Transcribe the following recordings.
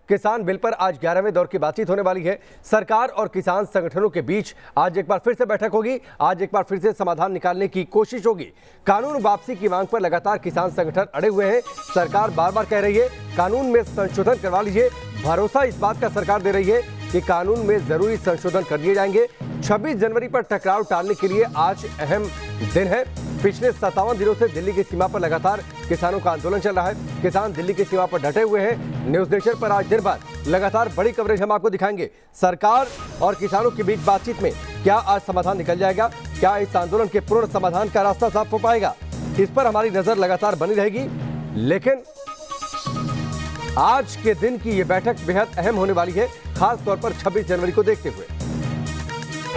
किसान बिल पर आज 11वें दौर की बातचीत होने वाली है। सरकार और किसान संगठनों के बीच आज एक बार फिर से बैठक होगी। आज एक बार फिर से समाधान निकालने की कोशिश होगी। कानून वापसी की मांग पर लगातार किसान संगठन अड़े हुए हैं। सरकार बार बार कह रही है कानून में संशोधन करवा लीजिए। भरोसा इस बात का सरकार दे रही है कि कानून में जरूरी संशोधन कर दिए जाएंगे। 26 जनवरी पर टकराव टालने के लिए आज अहम दिन है। पिछले 57 दिनों से दिल्ली की सीमा पर लगातार किसानों का आंदोलन चल रहा है। किसान दिल्ली की सीमा पर डटे हुए हैं। न्यूज नेशन पर आज दिन भर लगातार बड़ी कवरेज हम आपको दिखाएंगे। सरकार और किसानों के बीच बातचीत में क्या आज समाधान निकल जाएगा? क्या इस आंदोलन के पूर्ण समाधान का रास्ता साफ हो पाएगा? इस पर हमारी नजर लगातार बनी रहेगी। लेकिन आज के दिन की ये बैठक बेहद अहम होने वाली है, खास तौर पर 26 जनवरी को देखते हुए।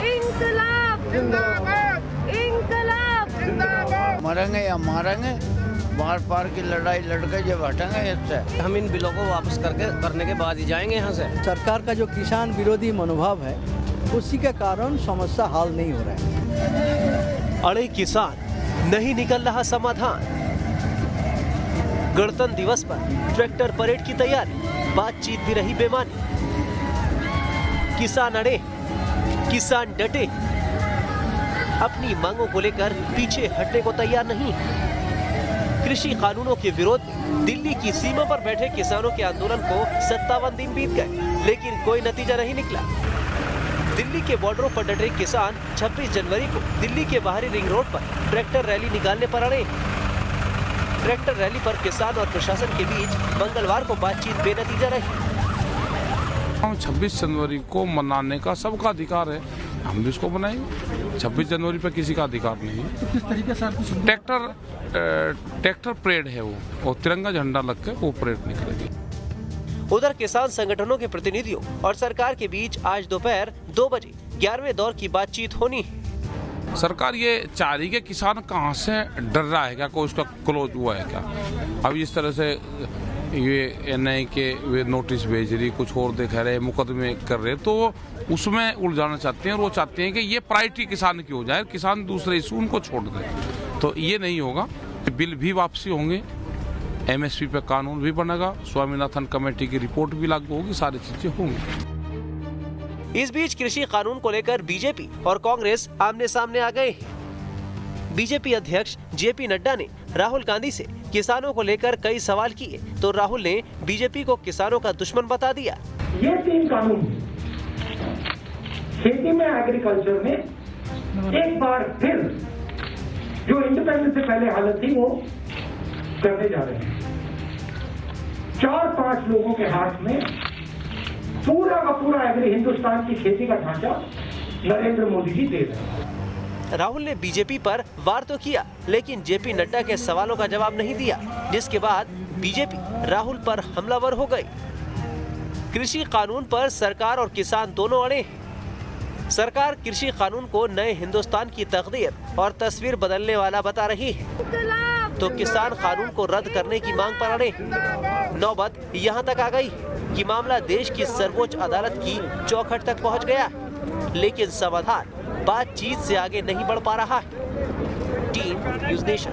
इंकलाब जिंदाबाद, इंकलाब जिंदाबाद। मरेंगे या मारेंगे, बार पार की लड़ाई लड़के जब हटेंगे इससे। हम इन बिलों को वापस करने के बाद ही जाएंगे यहाँ से। सरकार का जो किसान विरोधी मनोभाव है उसी के कारण समस्या हल नहीं हो रहा है। अड़े किसान, नहीं निकल रहा समाधान। गणतंत्र दिवस पर ट्रैक्टर परेड की तैयारी, बातचीत भी रही बेमानी। किसान अड़े, किसान डटे, अपनी मांगों को लेकर पीछे हटने को तैयार नहीं। कृषि कानूनों के विरोध में दिल्ली की सीमा पर बैठे किसानों के आंदोलन को 57 दिन बीत गए, लेकिन कोई नतीजा नहीं निकला। दिल्ली के बॉर्डरों पर डटे किसान 26 जनवरी को दिल्ली के बाहरी रिंग रोड पर ट्रैक्टर रैली निकालने पर अड़े। ट्रैक्टर रैली पर किसान और प्रशासन के बीच मंगलवार को बातचीत बेनतीजा रही। 26 जनवरी को मनाने का सबका अधिकार है, हम भी इसको मनाएंगे। 26 जनवरी पर किसी का अधिकार नहीं है। तो किस तरीके से ट्रैक्टर परेड है वो, और तिरंगा झंडा लग के वो परेड निकलेगी। उधर किसान संगठनों के प्रतिनिधियों और सरकार के बीच आज दोपहर 2 बजे 11वें दौर की बातचीत होनी है। सरकार ये चाह रही है किसान कहाँ से डर रहा है क्या, कोई उसका क्लोज हुआ है क्या। अब इस तरह से ये एनआई के वे नोटिस भेज रही, कुछ और दिखा रहे, मुकदमे कर रहे, तो उसमें उलझाना चाहते हैं। और वो चाहते हैं कि ये प्रायोरिटी किसान की हो जाए, किसान दूसरे इशू उनको छोड़ दे। तो ये नहीं होगा। बिल भी वापसी होंगे, एमएसपी पे कानून भी बनेगा, स्वामीनाथन कमेटी की रिपोर्ट भी लागू होगी, सारी चीजें होंगी। इस बीच कृषि कानून को लेकर बीजेपी और कांग्रेस आमने सामने आ गए। बीजेपी अध्यक्ष जेपी नड्डा ने राहुल गांधी से किसानों को लेकर कई सवाल किए, तो राहुल ने बीजेपी को किसानों का दुश्मन बता दिया। ये 3 कानून खेती में, एग्रीकल्चर में एक बार फिर जो इंडिपेंडेंस से पहले हालत थी वो करने जा रहे हैं। 4-5 लोगों के हाथ में पूरा का पूरा एग्री हिंदुस्तान की खेती का ढांचा नरेंद्र मोदी जी दे रहे हैं। राहुल ने बीजेपी पर वार तो किया, लेकिन जेपी नड्डा के सवालों का जवाब नहीं दिया, जिसके बाद बीजेपी राहुल पर हमलावर हो गई। कृषि कानून पर सरकार और किसान दोनों अड़े हैं। सरकार कृषि कानून को नए हिंदुस्तान की तकदीर और तस्वीर बदलने वाला बता रही है, तो किसान कानून को रद्द करने की मांग पर अड़े। नौबत यहाँ तक आ गई कि मामला देश की सर्वोच्च अदालत की चौखट तक पहुँच गया, लेकिन समाधान बातचीत से आगे नहीं बढ़ पा रहा है। Team news nation.